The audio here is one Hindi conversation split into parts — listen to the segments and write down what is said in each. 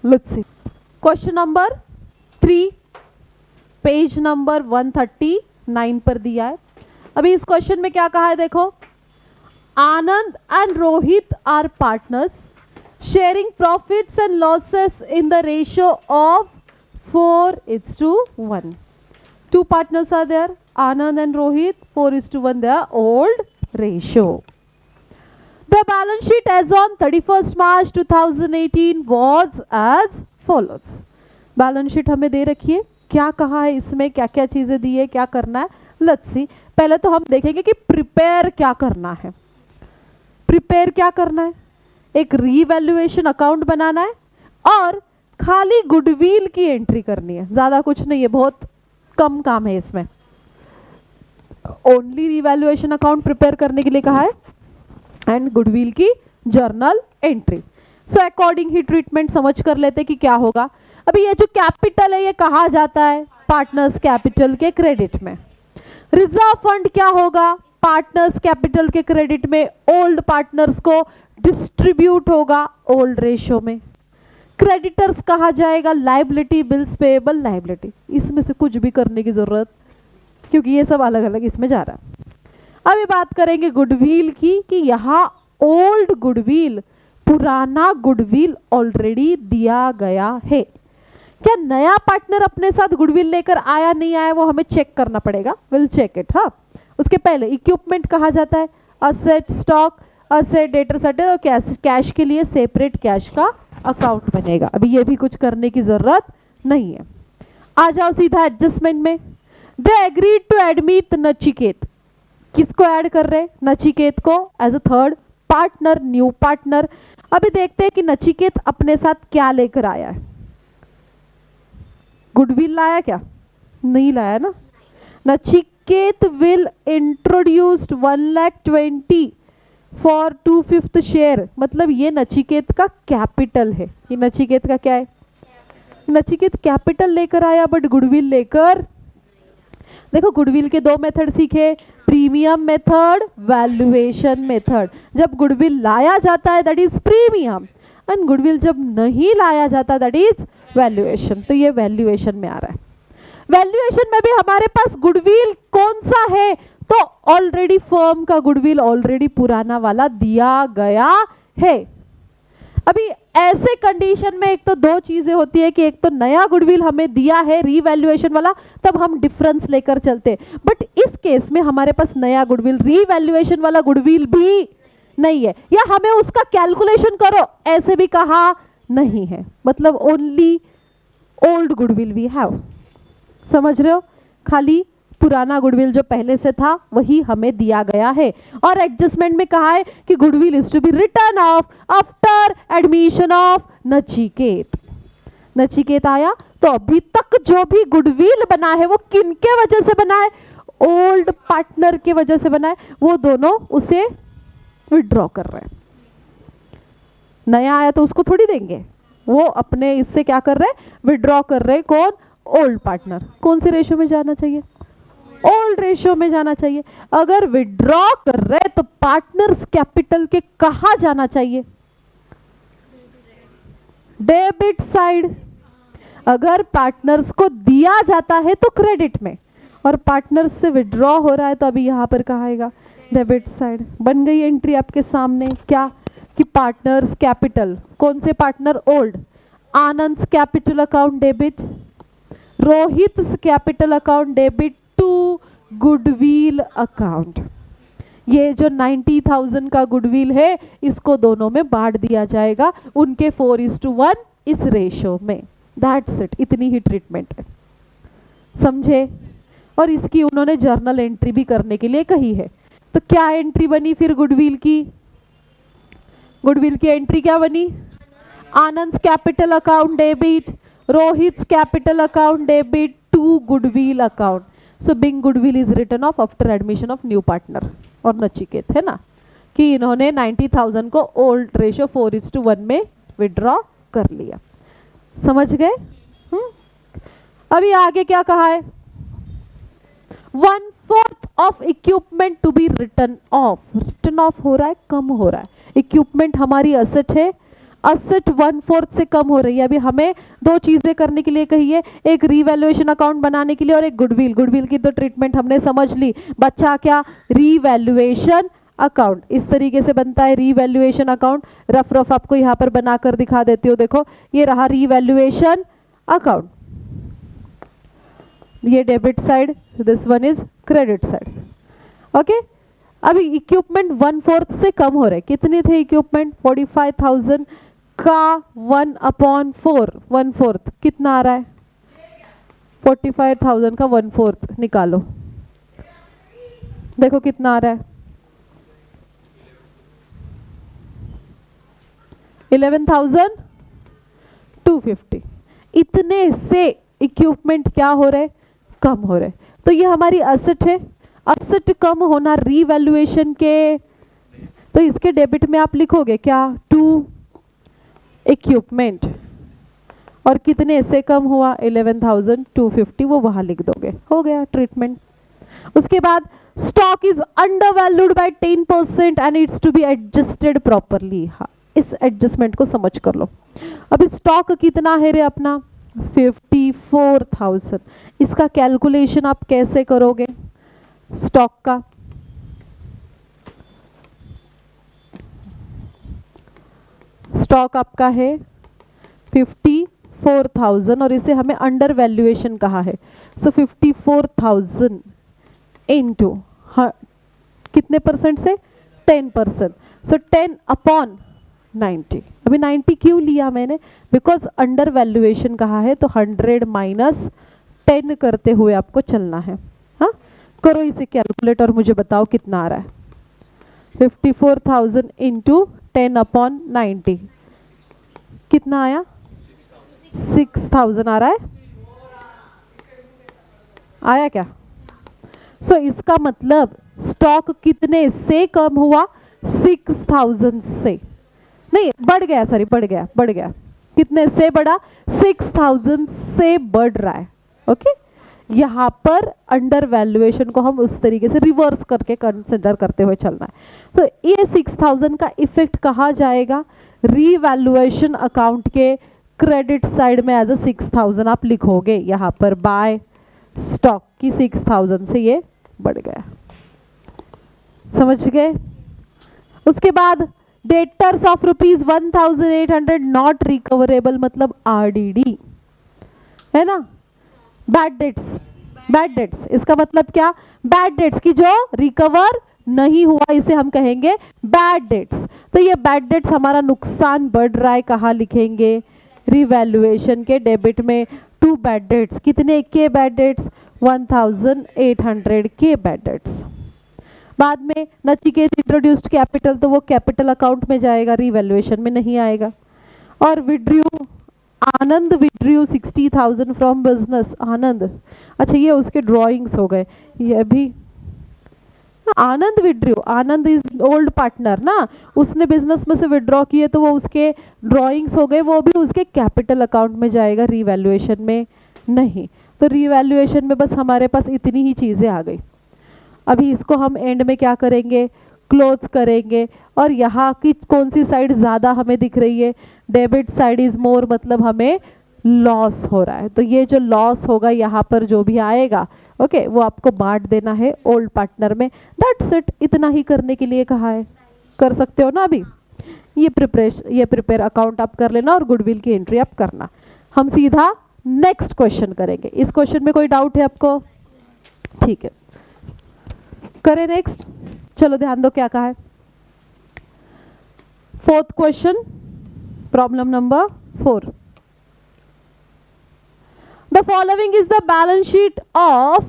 Let's see question number 3 page number 139 पर दिया है। अभी इस क्वेश्चन में क्या कहा है देखो, Anand and Rohit are partners sharing profits and losses in the ratio of 4:1. Two partners are there, Anand and Rohit, 4:1, they are old ratio. The balance sheet as on 31st March 2018 was as follows. Balance sheet हमें दे रखी है, क्या कहा है इसमें, क्या क्या चीजें दी है, क्या करना है, लेट्स सी। पहले तो हम देखेंगे कि प्रिपेयर क्या करना है। प्रिपेयर क्या करना है, एक रीवैल्यूएशन अकाउंट बनाना है और खाली गुडविल की एंट्री करनी है, ज्यादा कुछ नहीं है, बहुत कम काम है इसमें। ओनली रीवैल्यूएशन अकाउंट प्रिपेयर करने के लिए कहा है एंड गुडविल की जर्नल एंट्री। सो अकॉर्डिंग ही ट्रीटमेंट समझ कर लेते कि क्या होगा। अभी ये जो कैपिटल है ये कहा जाता है पार्टनर्स कैपिटल के क्रेडिट में। रिजर्व फंड क्या होगा, पार्टनर्स कैपिटल के क्रेडिट में ओल्ड पार्टनर्स को डिस्ट्रीब्यूट होगा ओल्ड रेशियो में। क्रेडिटर्स कहा जाएगा लाइबिलिटी, बिल्स पेएबल लाइबिलिटी। इसमें से कुछ भी करने की जरूरत, क्योंकि ये सब अलग अलग इसमें जा रहा है। अभी बात करेंगे गुडविल की कि यहाँ ओल्ड गुडविल, पुराना गुडविल ऑलरेडी दिया गया है। क्या नया पार्टनर अपने साथ गुडविल लेकर आया नहीं आया वो हमें चेक करना पड़ेगा, विल चेक इट। हाँ, उसके पहले इक्विपमेंट कहा जाता है, asset stock, asset debtor set और कैश के लिए सेपरेट कैश का अकाउंट बनेगा। अभी ये भी कुछ करने की जरूरत नहीं है। आ जाओ सीधा एडजस्टमेंट में। They agreed to admit Nachiket, किसको ऐड कर रहे हैं, नचिकेत को as a third partner, new partner. अभी देखते हैं कि नचिकेत अपने साथ क्या लेकर आया है। गुडविल लाया क्या, नहीं लाया ना। Nachiket will introduced 1,20,000 for 2/5 share, मतलब ये नचिकेत का कैपिटल है। ये नचिकेत का क्या है, नचिकेत कैपिटल लेकर आया बट गुडविल लेकर, देखो गुडविल के दो मेथड सीखे, प्रीमियम मेथड, वैल्यूएशन मेथड। जब गुडविल लाया जाता है that is premium and goodwill जब नहीं लाया जाता दैट इज वैल्यूएशन। तो ये वैल्यूएशन में आ रहा है। वैल्यूएशन में भी हमारे पास गुडविल कौन सा है, तो ऑलरेडी फर्म का गुडविल ऑलरेडी पुराना वाला दिया गया है। अभी ऐसे कंडीशन में एक तो दो चीजें होती है कि एक तो नया गुडविल हमें दिया है रीवैल्यूएशन वाला, तब हम डिफरेंस लेकर चलते, बट इस केस में हमारे पास नया गुडविल रीवैल्यूएशन वाला गुडविल भी नहीं है, या हमें उसका कैलकुलेशन करो ऐसे भी कहा नहीं है, मतलब only old goodwill we have. समझ रहे हो, खाली पुराना गुडविल जो पहले से था वही हमें दिया गया है। और एडजस्टमेंट में कहा है कि goodwill is to be return of after admission of Nachiket. Nachiket आया तो अभी तक जो भी गुडविल बना है वो किनके वजह से बना है, ओल्ड पार्टनर के वजह से बना है, वो दोनों उसे विड्रॉ कर रहे हैं। नया आया तो उसको थोड़ी देंगे, वो अपने इससे क्या कर रहे हैं, विड्रॉ कर रहे हैं। कौन, ओल्ड पार्टनर। कौन से रेशियो में जाना चाहिए, ओल्ड रेशियो में जाना चाहिए। अगर विड्रॉ कर रहे तो पार्टनर्स कैपिटल के कहा जाना चाहिए, डेबिट साइड। अगर पार्टनर्स को दिया जाता है तो क्रेडिट में, और पार्टनर्स से विड्रॉ हो रहा है तो अभी यहां पर कहा आएगा, डेबिट साइड। बन गई एंट्री आपके सामने क्या, कि पार्टनर्स कैपिटल, कौन से partner, old. Anand capital account debit, Rohit capital account debit to goodwill account. ये जो 90,000 का गुडविल है इसको दोनों में बांट दिया जाएगा, उनके 4:1 इस रेशो में। दैट्स इट, इतनी ही ट्रीटमेंट है, समझे। और इसकी उन्होंने जर्नल एंट्री भी करने के लिए कही है। तो क्या एंट्री बनी फिर गुडविल की, गुडविल की एंट्री क्या बनी, Anand capital account debit, Rohit capital account debit to goodwill account. So being goodwill is written of after admission of new partner. और नचिकेत है ना, कि इन्होंने 90,000 को ओल्ड रेशियो 4:1 में विड्रॉ कर लिया। समझ गए। अभी आगे क्या कहा है, 1/4 of equipment to be return of. Return of हो रहा है, कम हो रहा है। इक्विपमेंट हमारी असेट है, असेट 1/4 से कम हो रही है। अभी हमें दो चीजें करने के लिए कही है, एक रीवैल्यूएशन अकाउंट बनाने के लिए और एक गुडविल। गुडविल की तो ट्रीटमेंट हमने समझ ली, बच्चा क्या रीवैल्यूएशन अकाउंट इस तरीके से बनता है। रीवैल्यूएशन अकाउंट रफ रफ आपको यहाँ पर बनाकर दिखा देती हूँ, देखो ये रहा रीवैल्यूएशन अकाउंट, ये debit side, this one is credit side. Okay, अभी इक्विपमेंट 1/4 से कम हो रहे, कितने थे इक्विपमेंट? 45,000 का 1/4, 1/4 कितना आ रहा है? 45,000 का 1/4 निकालो, देखो कितना आ रहा है? 11,250। इतने से इक्विपमेंट क्या हो रहे? कम हो रहे। तो ये हमारी असेट है, असेट कम होना रीवैल्यूएशन के, तो इसके डेबिट में आप लिखोगे क्या? टू इक्विपमेंट, और कितने से कम हुआ? 11,250, वो वहां लिख दोगे, हो गया ट्रीटमेंट। उसके बाद stock is undervalued by 10% and it's to be adjusted properly. हाँ, इस एडजस्टमेंट को समझ कर लो। अभी स्टॉक कितना है रे अपना? 54,000। इसका कैलकुलेशन आप कैसे करोगे स्टॉक का? स्टॉक आपका है 54,000 और इसे हमें अंडर वैल्यूएशन कहा है। सो 54,000 इनटू कितने परसेंट से? 10%। सो 10/90। अभी 90 क्यों लिया मैंने? बिकॉज अंडर वैल्यूएशन कहा है, तो 100 माइनस 10 करते हुए आपको चलना है। हाँ, करो इसे कैलकुलेट और मुझे बताओ कितना आ रहा है। 54,000 इंटू 10/90 कितना आया? 6,000 आ रहा है, आया क्या? सो इसका मतलब स्टॉक कितने से कम हुआ? 6,000 से, नहीं बढ़ गया, सॉरी बढ़ गया। कितने से बढ़ा? 6,000 से बढ़ रहा है। ओके, यहाँ पर अंडर वैल्यूएशन को हम उस तरीके से रिवर्स करके कंसिडर करते हुए चलना है। तो ये 6,000 का इफेक्ट कहाँ जाएगा? रीवैल्यूएशन अकाउंट के क्रेडिट साइड में एज अ 6,000 आप लिखोगे यहाँ पर, बाय स्टॉक की 6,000 से ये बढ़ गया। समझ गए? उसके बाद डेटर्स ऑफ ₹1,800 नॉट रिकवरेबल, मतलब आरडीडी है ना। बैड डेट्स इसका मतलब क्या? बैड डेट्स की जो रिकवर नहीं हुआ, इसे हम कहेंगे बैड डेट्स। तो ये बैड डेट्स हमारा नुकसान बढ़ रहा है, कहाँ लिखेंगे? रिवैल्यूएशन के डेबिट में। टू बैड डेट्स, कितने के बैड डेट्स? 1,800 के बैड डेट्स। बाद में नचिकेत इंट्रोड्यूस्ड कैपिटल, तो वो कैपिटल अकाउंट में जाएगा, रिवैल्यूएशन में नहीं आएगा। और withdrew, Anand withdrew 60,000 from business. Anand, अच्छा ये उसके ड्राइंग्स हो गए, ये भी Anand withdrew, Anand is old partner ना, उसने बिजनेस में से विड्रॉ किए तो वो उसके ड्राइंग्स हो गए, वो भी उसके कैपिटल अकाउंट में जाएगा, रिवैल्यूएशन में नहीं। तो रिवैल्यूएशन में बस हमारे पास इतनी ही चीज़ें आ गई। अभी इसको हम एंड में क्या करेंगे? क्लोज करेंगे। और यहाँ की कौन सी साइड ज़्यादा हमें दिख रही है? डेबिट साइड इज मोर, मतलब हमें लॉस हो रहा है। तो ये जो लॉस होगा यहाँ पर जो भी आएगा, ओके, वो आपको बांट देना है ओल्ड पार्टनर में। दैट्स इट, इतना ही करने के लिए कहा है, कर सकते हो ना। अभी ये प्रिपेयर अकाउंट आप कर लेना और गुडविल की एंट्री आप करना। हम सीधा नेक्स्ट क्वेश्चन करेंगे। इस क्वेश्चन में कोई डाउट है आपको? ठीक है, करें नेक्स्ट। चलो ध्यान दो क्या कहा है। 4th question, problem number 4। The following is the balance sheet of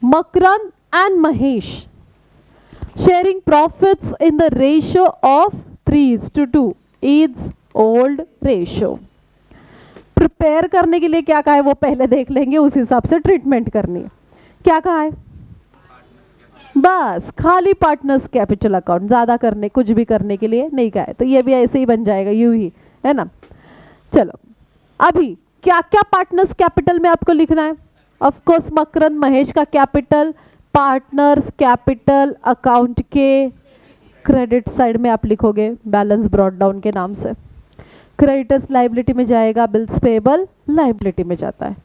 Makran and Mahesh sharing profits in the ratio of 3:2 is old ratio। Prepare करने के लिए क्या कहा है वो पहले देख लेंगे, उस हिसाब से ट्रीटमेंट करनी है। क्या कहा है? बस खाली पार्टनर्स कैपिटल अकाउंट, ज्यादा करने कुछ भी करने के लिए नहीं कहा है। तो ये भी ऐसे ही बन जाएगा, यूं ही है ना। चलो अभी क्या क्या पार्टनर्स कैपिटल में आपको लिखना है? ऑफ कोर्स मकरंद महेश का कैपिटल पार्टनर्स कैपिटल अकाउंट के क्रेडिट साइड में आप लिखोगे बैलेंस ब्रॉट डाउन के नाम से। क्रेडिटर्स लाइबिलिटी में जाएगा, बिल्स पेएबल लाइबिलिटी में जाता है।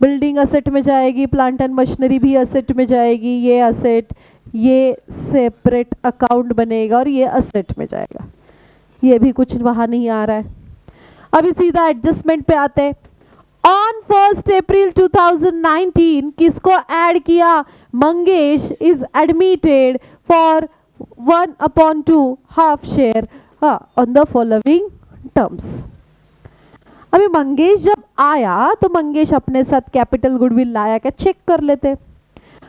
बिल्डिंग असेट में जाएगी, प्लांट एंड मशीनरी भी असेट में जाएगी, ये असेट, ये सेपरेट अकाउंट बनेगा और ये असेट में जाएगा। ये भी कुछ वहाँ नहीं आ रहा है। अभी सीधा एडजस्टमेंट पे आते हैं। ऑन 1 अप्रैल 2019 किसको ऐड किया? Mangesh is admitted for 1/2 half share on the following terms. अभी मंगेश जब आया तो मंगेश अपने साथ कैपिटल गुडविल लाया क्या? चेक कर लेते।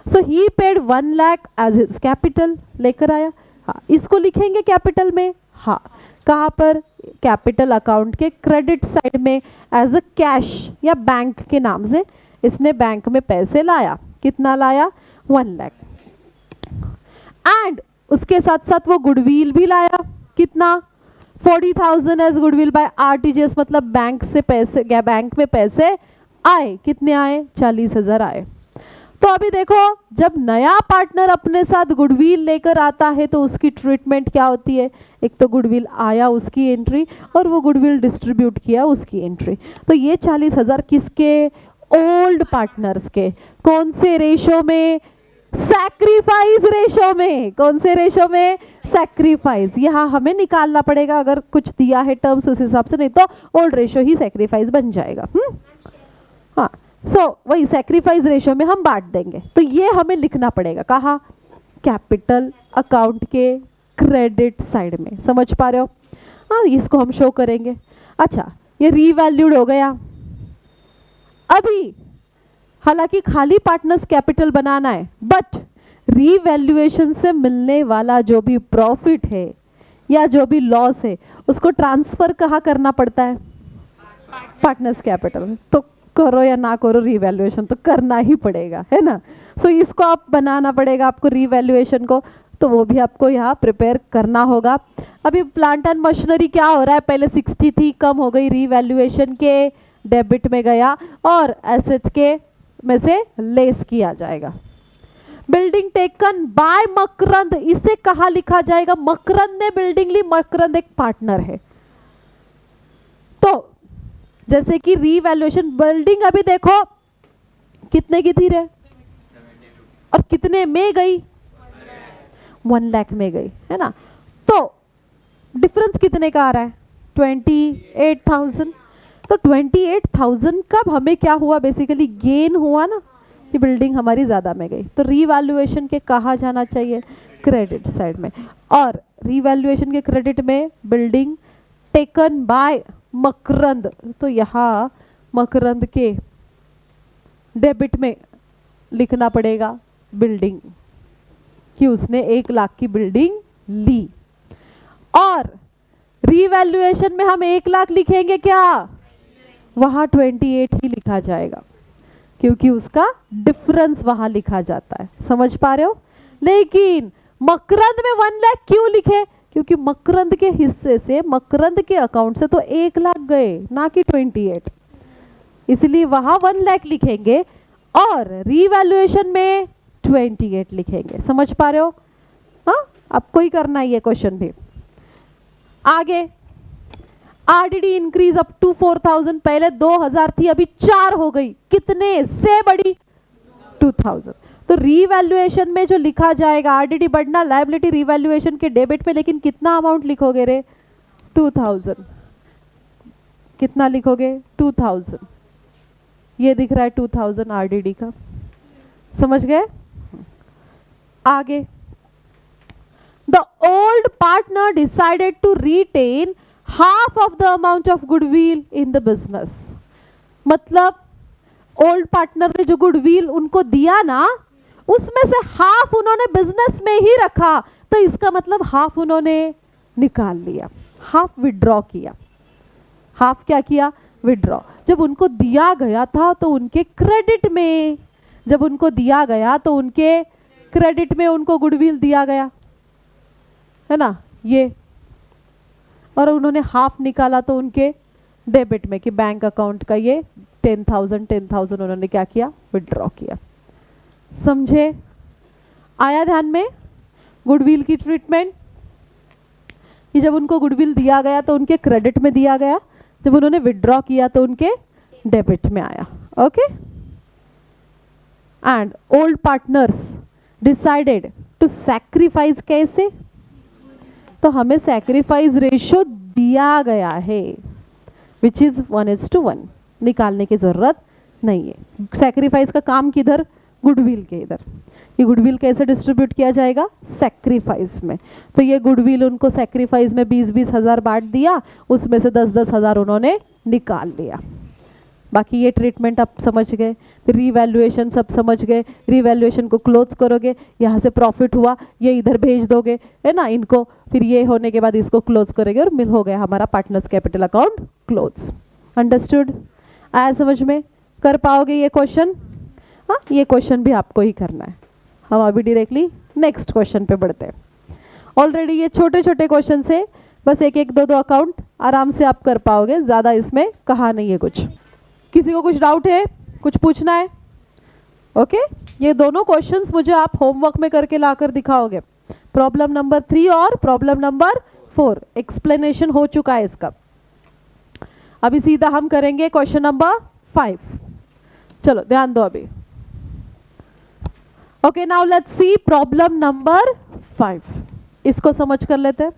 So he paid 1 lakh as his capital, लेकर आया। हाँ, इसको लिखेंगे कैपिटल में। हाँ, कहाँ पर? कैपिटल अकाउंट के क्रेडिट साइड में एज अ कैश या बैंक के नाम से इसने बैंक में पैसे लाया। कितना लाया? 1 लाख। एंड उसके साथ साथ वो गुडविल भी लाया। कितना? 40,000 एज गुडविल बाय आरटीजीएस, मतलब बैंक से पैसे, बैंक में पैसे आए। कितने आए? 40,000 आए। तो अभी देखो, जब नया पार्टनर अपने साथ गुडविल लेकर आता है तो उसकी ट्रीटमेंट क्या होती है? एक तो गुडविल आया उसकी एंट्री, और वो गुडविल डिस्ट्रीब्यूट किया उसकी एंट्री। तो ये 40,000 किसके? ओल्ड पार्टनर्स के। कौन से रेशो में? सैक्रिफाइस रेशो में। कौन से रेशो में? सैक्रिफाइस। यहाँ हमें निकालना पड़ेगा, अगर कुछ दिया है टर्म्स उस हिसाब से, नहीं तो ओल्ड रेशो ही सैक्रिफाइस बन जाएगा। हाँ, वही सैक्रिफाइस रेशो में हम बांट देंगे। तो ये हमें लिखना पड़ेगा कहाँ? कैपिटल अकाउंट के क्रेडिट साइड में। समझ पा रहे हो? हाँ, इसको हम शो करेंगे। अच्छा, ये रीवैल्यूड हो गया। अभी हालांकि खाली पार्टनर्स कैपिटल बनाना है, बट रीवैल्यूएशन से मिलने वाला जो भी प्रॉफिट है या जो भी लॉस है उसको ट्रांसफर कहाँ करना पड़ता है? Partners capital. तो करो या ना करो, रीवैल्यूएशन तो करना ही पड़ेगा, है ना। सो इसको आप बनाना पड़ेगा आपको रीवैल्यूएशन को, तो वो भी आपको यहाँ प्रिपेयर करना होगा। अभी प्लांट एंड मशीनरी क्या हो रहा है? पहले 60 थी, कम हो गई, रीवैल्यूएशन के डेबिट में गया और एसेट्स के में से लेस किया जाएगा। बिल्डिंग टेकन बाय मकरंद, इसे कहाँ लिखा जाएगा? मकरंद ने बिल्डिंग ली, मकरंद एक पार्टनर है। तो जैसे कि रीवैल्यूएशन, बिल्डिंग अभी देखो कितने की थी रे, और कितने में गई? 1 लाख में गई, है ना। तो डिफरेंस कितने का आ रहा है? 28,000। तो 28,000 का हमें क्या हुआ? बेसिकली गेन हुआ ना, कि बिल्डिंग हमारी ज़्यादा में गई। तो रीवैल्यूएशन के कहाँ जाना चाहिए? क्रेडिट साइड में। और रीवैल्यूएशन के क्रेडिट में बिल्डिंग टेकन बाय मकरंद, तो यहाँ मकरंद के डेबिट में लिखना पड़ेगा बिल्डिंग, कि उसने 1 लाख की बिल्डिंग ली। और रीवैल्यूएशन में हम 1 लाख लिखेंगे क्या? वहाँ 28 ही लिखा जाएगा, क्योंकि उसका डिफरेंस वहाँ लिखा जाता है। समझ पा रहे हो? लेकिन मकरंद में 1 लाख क्यों लिखे? क्योंकि मकरंद के हिस्से से, मकरंद के अकाउंट से तो 1 लाख गए, ना कि 28, इसलिए वहाँ 1 लाख लिखेंगे और रीवैल्यूएशन में 28 लिखेंगे। समझ पा रहे हो? हाँ, आपको ही करना है ये क्वेश्चन भी। आगे आरडीडी इंक्रीज अप टू 4,000, पहले 2,000 थी, अभी 4 हो गई। कितने से बड़ी? 2,000। तो रीवैल्यूएशन में जो लिखा जाएगा, आरडीडी बढ़ना, लायबिलिटी रीवैल्यूएशन के डेबिट में, लेकिन कितना अमाउंट लिखोगे रे? 2,000। कितना लिखोगे? 2,000। ये दिख रहा है 2,000 आरडीडी का। समझ गए? आगे, the old partner decided to retain half of the amount of goodwill in the business. मतलब ओल्ड पार्टनर ने जो गुडविल उनको दिया ना, उसमें से हाफ उन्होंने बिजनेस में ही रखा, तो इसका मतलब हाफ उन्होंने निकाल लिया, हाफ विड्रॉ किया। हाफ क्या किया? विड्रॉ। जब उनको दिया गया था तो उनके क्रेडिट में, जब उनको दिया गया तो उनके क्रेडिट में उनको गुडविल दिया गया, है ना, ये। और उन्होंने हाफ निकाला तो उनके डेबिट में, कि बैंक अकाउंट का ये 10,000 उन्होंने क्या किया? विड्रॉ किया। समझे? आया ध्यान में गुडविल की ट्रीटमेंट? कि जब उनको गुडविल दिया गया तो उनके क्रेडिट में दिया गया, जब उन्होंने विड्रॉ किया तो उनके डेबिट में आया. Okay. And old partners decided to sacrifice. कैसे? तो हमें सैक्रिफाइस रेशियो दिया गया है विच इज 1:1. निकालने की जरूरत नहीं है. सैक्रिफाइस का काम किधर? गुडविल के इधर. ये गुडविल कैसे डिस्ट्रीब्यूट किया जाएगा? सैक्रिफाइस में. तो ये गुडविल उनको सैक्रिफाइस में 20-20 हज़ार बांट दिया, उसमें से 10-10 हज़ार उन्होंने निकाल लिया. बाकी ये ट्रीटमेंट आप समझ गए. रीवैल्यूएशन सब समझ गए. रीवैल्यूएशन को क्लोज करोगे, यहाँ से प्रॉफिट हुआ ये इधर भेज दोगे, है ना, इनको. फिर ये होने के बाद इसको क्लोज करेंगे और मिल हो गया हमारा partners capital account close. Understood? आया समझ में? कर पाओगे ये क्वेश्चन? हाँ, ये क्वेश्चन भी आपको ही करना है. हम अभी डायरेक्टली नेक्स्ट क्वेश्चन पे बढ़ते हैं. ऑलरेडी ये छोटे छोटे क्वेश्चन से बस एक एक दो अकाउंट आराम से आप कर पाओगे. ज़्यादा इसमें कहा नहीं है कुछ. किसी को कुछ डाउट है? कुछ पूछना है? ओके. ये दोनों क्वेश्चंस मुझे आप होमवर्क में करके लाकर दिखाओगे. प्रॉब्लम नंबर 3 और प्रॉब्लम नंबर 4 एक्सप्लेनेशन हो चुका है इसका. अभी सीधा हम करेंगे क्वेश्चन नंबर 5. चलो ध्यान दो अभी. Okay, now let's see problem number 5. इसको समझ कर लेते हैं,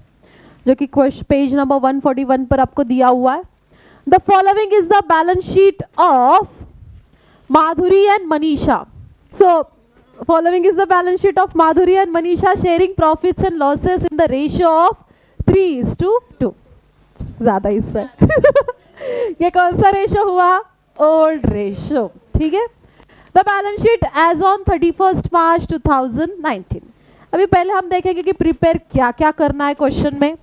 जो कि पेज नंबर 141 पर आपको दिया हुआ है. The following is the balance sheet of Madhuri and Manisha. So following is the balance sheet of Madhuri and Manisha sharing profits and losses in the ratio of 3:2. ज़्यादा इससे ये कौन सा रेशो हुआ? Old ratio. ठीक है. The balance sheet as on 31 March 2019. अभी पहले हम देखेंगे कि प्रिपेयर क्या क्या करना है क्वेश्चन में.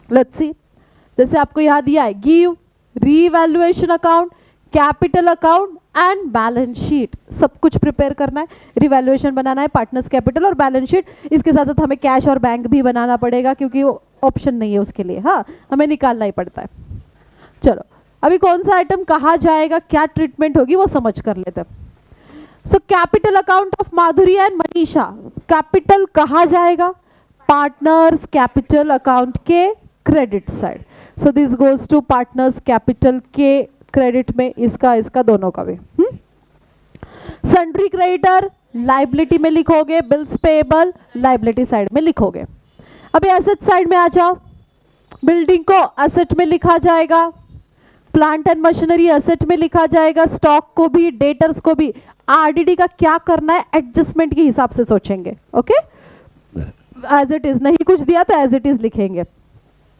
Let's see. जैसे आपको यहाँ दिया है give, revaluation account, capital account and balance sheet. सब कुछ प्रिपेयर करना है. रिवैल्यूएशन बनाना है, पार्टनर्स कैपिटल और बैलेंस शीट. इसके साथ साथ हमें कैश और बैंक भी बनाना पड़ेगा क्योंकि वो ऑप्शन नहीं है उसके लिए. हाँ, हमें निकालना ही पड़ता है. चलो अभी कौन सा आइटम कहाँ जाएगा, क्या ट्रीटमेंट होगी वो समझ कर लेते हैं. So capital account of Madhuri and Manisha. Capital कहाँ जाएगा? पार्टनर्स कैपिटल अकाउंट के credit side. So this goes to partners capital के क्रेडिट में. इसका दोनों का भी. सन्ड्री क्रेडिटर लाइबिलिटी में लिखोगे, बिल्स पेएबल लाइबिलिटी साइड में लिखोगे. अभी एसेट साइड में आ जाओ. बिल्डिंग को एसेट में लिखा जाएगा, प्लांट एंड मशीनरी एसेट में लिखा जाएगा, स्टॉक को भी, डेटर्स को भी. आरडीडी का क्या करना है? एडजस्टमेंट के हिसाब से सोचेंगे. Okay, as it is. नहीं कुछ दिया तो एज इट इज लिखेंगे.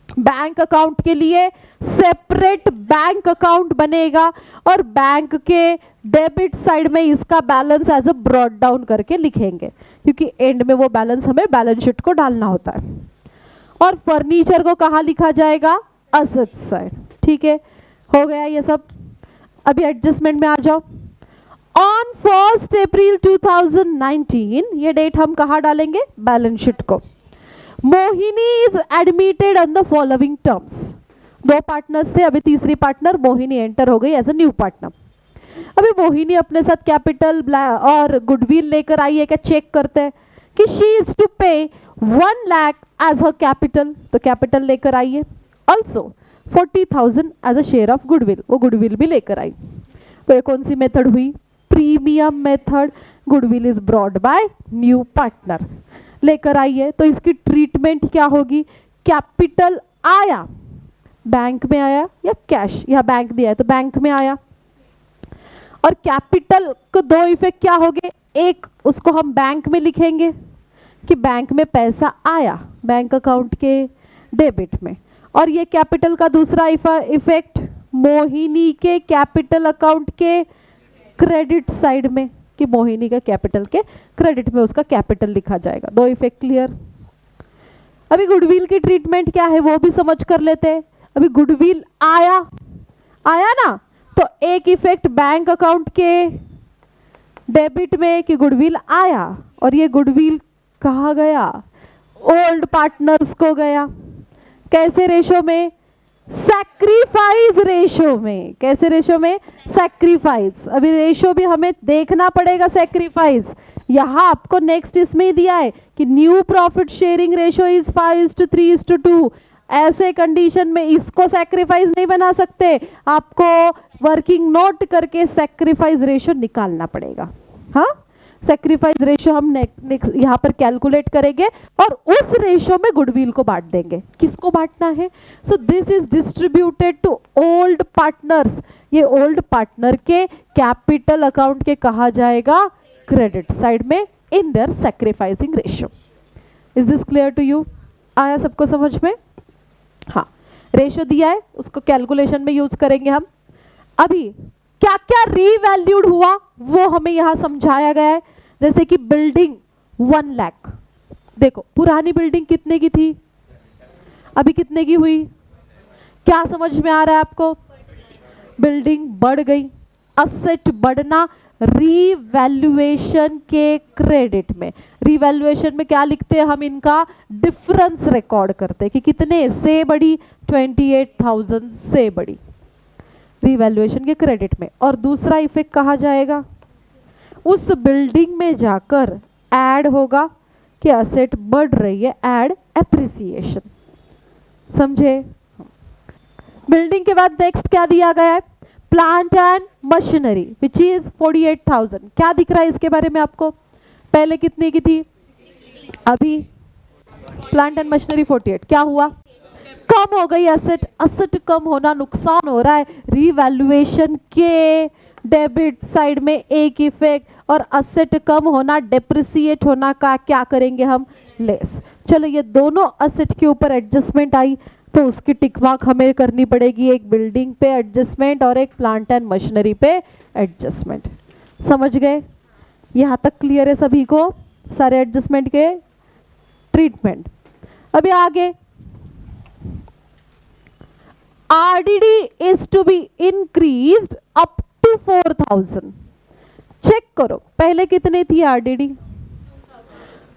बैंक अकाउंट के लिए सेपरेट बैंक अकाउंट बनेगा और बैंक के डेबिट साइड में इसका balance as a brought down करके लिखेंगे क्योंकि एंड में वो बैलेंस हमें बैलेंस शीट को डालना होता है. और फर्नीचर को कहाँ लिखा जाएगा? Asset side. ठीक है, हो गया ये सब. अभी एडजस्टमेंट में आ जाओ. ऑन 1 अप्रैल 2019 ये डेट हम कहाँ डालेंगे? बैलेंस शीट को. Mohini is admitted on the following terms. 2 partners थे, अभी तीसरी पार्टनर मोहिनी एंटर हो गई एज अ न्यू पार्टनर. अभी मोहिनी अपने साथ कैपिटल और गुडविल लेकर आई है क्या? चेक करते हैं कि she is to pay 1 lakh as her capital. तो कैपिटल लेकर आई है. Also 40,000 as a share of goodwill. वो गुडविल भी लेकर आई. तो ये कौन सी मेथड हुई? Premium method. Goodwill is brought by new partner. लेकर आई है तो इसकी ट्रीटमेंट क्या होगी? कैपिटल आया, बैंक में आया या कैश? यहाँ बैंक दिया है तो बैंक में आया. और कैपिटल को 2 इफेक्ट क्या हो गए? एक, उसको हम बैंक में लिखेंगे कि बैंक में पैसा आया बैंक अकाउंट के डेबिट में. और ये कैपिटल का दूसरा इफेक्ट मोहिनी के कैपिटल अकाउंट के क्रेडिट साइड में कि मोहिनी का कैपिटल के क्रेडिट में उसका कैपिटल लिखा जाएगा. 2 इफेक्ट क्लियर. अभी गुडविल की ट्रीटमेंट क्या है वो भी समझ कर लेते हैं. अभी गुडविल आया ना, तो एक इफेक्ट बैंक अकाउंट के डेबिट में कि गुडविल आया और ये गुडविल कहाँ गया? ओल्ड पार्टनर्स को गया. कैसे रेशो में? सैक्रिफाइस रेशो में. कैसे रेशो में? सैक्रिफाइस. अभी रेशो भी हमें देखना पड़ेगा. सैक्रिफाइस यहाँ आपको नेक्स्ट इसमें ही दिया है कि new profit sharing ratio is 5:3:2 ऐसे कंडीशन में इसको सैक्रिफाइस नहीं बना सकते, आपको वर्किंग नोट करके सैक्रिफाइस रेशियो निकालना पड़ेगा। हाँ, सैक्रिफाइस रेशियो हम यहाँ पर कैलकुलेट करेंगे और उस रेशियो में गुडविल को बांट देंगे। किसको बांटना है? So this is distributed to old partners. ये ओल्ड पार्टनर के कैपिटल अकाउंट के कहा जाएगा क्रेडिट साइड में in their sacrificing ratio. Is this clear to you? आया सबको समझ में? हाँ, रेशियो दिया है, उसको कैलकुलेशन में यूज करेंगे हम। अभी क्या क्या रीवैल्यूड हुआ वो हमें यहां समझाया गया है। जैसे कि बिल्डिंग 1 लाख, देखो पुरानी बिल्डिंग कितने की थी, अभी कितने की हुई? क्या समझ में आ रहा है आपको? बिल्डिंग बढ़ गई। असेट बढ़ना रीवैल्यूएशन के क्रेडिट में, रीवैल्यूएशन में क्या लिखते हैं हम? इनका डिफरेंस रिकॉर्ड करते हैं कि कितने से बढ़ी, 28,000 से बढ़ी, रीवैल्यूएशन के क्रेडिट में। और दूसरा इफेक्ट कहा जाएगा, उस बिल्डिंग में जाकर ऐड होगा कि असेट बढ़ रही है, ऐड एप्रिसिएशन। समझे? बिल्डिंग के बाद नेक्स्ट क्या दिया गया है? Plant and machinery which is 48,000। क्या दिख रहा है इसके बारे में आपको? पहले कितने की थी, अभी प्लांट एंड मशीनरी 48, क्या हुआ? कम हो गई एसेट। एसेट कम होना नुकसान हो रहा है, रीवैल्यूएशन के डेबिट साइड में एक इफेक्ट, और एसेट कम होना, डेप्रिसिएट होना का क्या करेंगे हम? लेस। चलो ये दोनों एसेट के ऊपर एडजस्टमेंट आई तो उसकी टिक मार्क हमें करनी पड़ेगी, एक बिल्डिंग पे एडजस्टमेंट और एक प्लांट एंड मशीनरी पे एडजस्टमेंट। समझ गए? यहाँ तक क्लियर है सभी को सारे एडजस्टमेंट के ट्रीटमेंट? अभी आगे, RDD is to be increased up to 4,000। Check करो पहले कितने थी आरडीडी?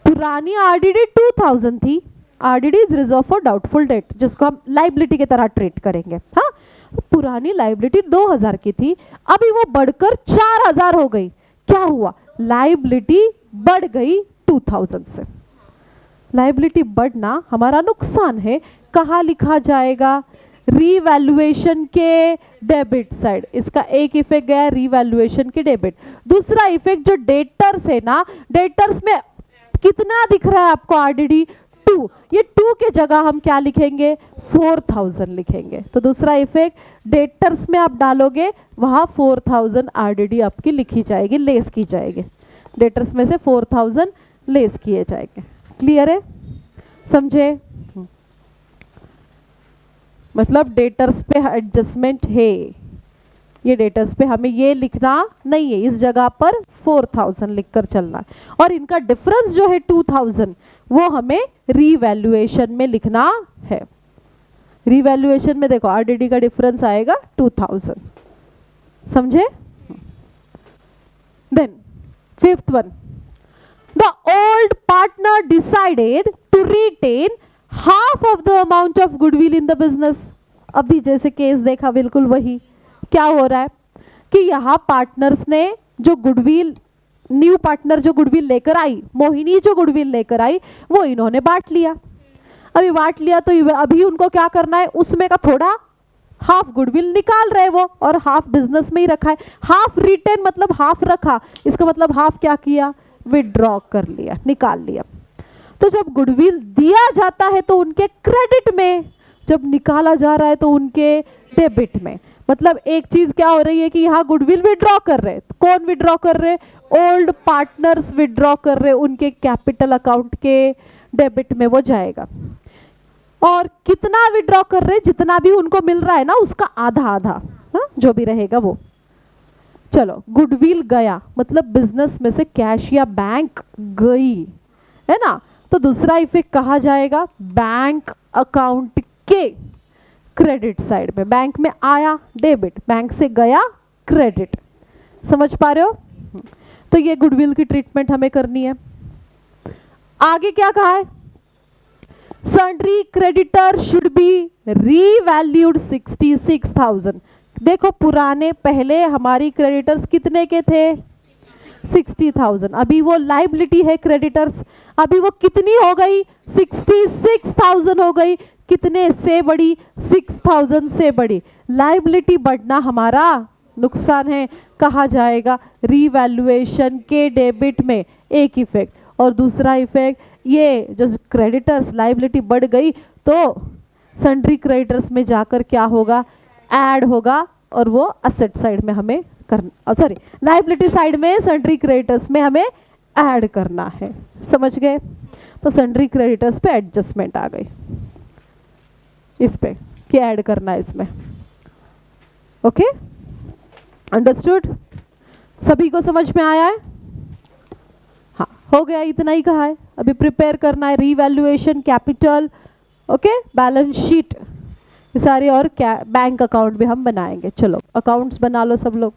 पुरानी आरडीडी 2,000 थी। RDD is reserve for doubtful debt, जिसको हम लाइबिलिटी की तरह ट्रीट करेंगे। हाँ, पुरानी लाइबिलिटी 2,000 की थी, अभी वो बढ़कर 4,000 हो गई। क्या हुआ? लाइबिलिटी बढ़ गई 2,000 से। लाइबिलिटी बढ़ना हमारा नुकसान है, कहाँ लिखा जाएगा? रीवैल्यूएशन के डेबिट साइड। इसका एक इफेक्ट गया रीवैल्यूएशन के डेबिट। दूसरा इफेक्ट जो डेटर्स है ना, डेटर्स में कितना दिख रहा है आपको? आरडीडी 2, ये 2 के जगह हम क्या लिखेंगे? 4,000 लिखेंगे। तो दूसरा इफेक्ट डेटर्स में आप डालोगे, वहां 4,000 आरडीडी आपकी लिखी जाएगी, लेस की जाएगी। डेटर्स में से 4,000 लेस किए जाएंगे। क्लियर है? समझे? मतलब डेटर्स पे एडजस्टमेंट है, ये डेटर्स पे हमें ये लिखना नहीं है, इस जगह पर 4,000 लिखकर चलना है। और इनका डिफरेंस जो है 2,000 वो हमें रीवैल्यूएशन में लिखना है। रीवैल्यूएशन में देखो आरडीडी का डिफरेंस आएगा 2,000। समझे? Then fifth one, the old partner decided to retain half of the amount of goodwill in the business. अभी जैसे केस देखा बिल्कुल वही। क्या हो रहा है कि यहाँ पार्टनर्स ने जो गुडविल, न्यू पार्टनर जो गुडविल लेकर आई, मोहिनी जो गुडविल लेकर आई, वो इन्होंने बांट लिया। अभी बांट लिया तो अभी उनको क्या करना है? उसमें का थोड़ा हाफ गुडविल निकाल रहे वो, और हाफ बिजनेस में ही रखा है। हाफ रिटेन मतलब हाफ रखा, इसका मतलब हाफ क्या किया? विड्रॉ कर लिया, निकाल लिया। तो जब गुडविल दिया जाता है तो उनके क्रेडिट में, जब निकाला जा रहा है तो उनके डेबिट में। मतलब एक चीज क्या हो रही है कि यहाँ गुडविल विड्रॉ कर रहे हैं। कौन विड्रॉ कर रहे? ओल्ड पार्टनर्स विड्रॉ कर रहे, उनके कैपिटल अकाउंट के डेबिट में वो जाएगा। और कितना विड्रॉ कर रहे? जितना भी उनको मिल रहा है ना, उसका आधा आधा, हाँ, जो भी रहेगा वो। चलो गुडविल गया मतलब बिजनेस में से कैश या बैंक गई, है ना? तो दूसरा इफेक्ट कहा जाएगा बैंक अकाउंट के क्रेडिट साइड में। बैंक में आया डेबिट, बैंक से गया क्रेडिट। समझ पा रहे हो? तो ये गुडविल की ट्रीटमेंट हमें करनी है। आगे क्या कहा है? Sundry creditor should be revalued 66,000। देखो पुराने पहले हमारी क्रेडिटर्स कितने के थे? 60,000। अभी वो लाइबिलिटी है क्रेडिटर्स, अभी वो कितनी हो गई? 66,000 हो गई। कितने से बढ़ी, 6000 से बढ़ी। लाइबिलिटी बढ़ना हमारा नुकसान है, कहा जाएगा रीवैल्यूएशन के डेबिट में। एक इफेक्ट। और दूसरा इफेक्ट, ये जो क्रेडिटर्स लाइबिलिटी बढ़ गई तो सन्ड्री क्रेडिटर्स में जाकर क्या होगा, ऐड होगा, और वो असेट साइड में हमें करना, सॉरी लाइबिलिटी साइड में सन्ड्री क्रेडिटर्स में हमें ऐड करना है। समझ गए? तो सन्ड्री क्रेडिटर्स पे एडजस्टमेंट आ गई, इस पे क्या ऐड करना है इसमें। Okay, understood? सभी को समझ में आया है? हाँ, हो गया, इतना ही कहा है। अभी प्रिपेयर करना है revaluation, capital, okay, balance sheet, ये सारी, और क्या बैंक अकाउंट भी हम बनाएंगे। चलो अकाउंट्स बना लो सब लोग।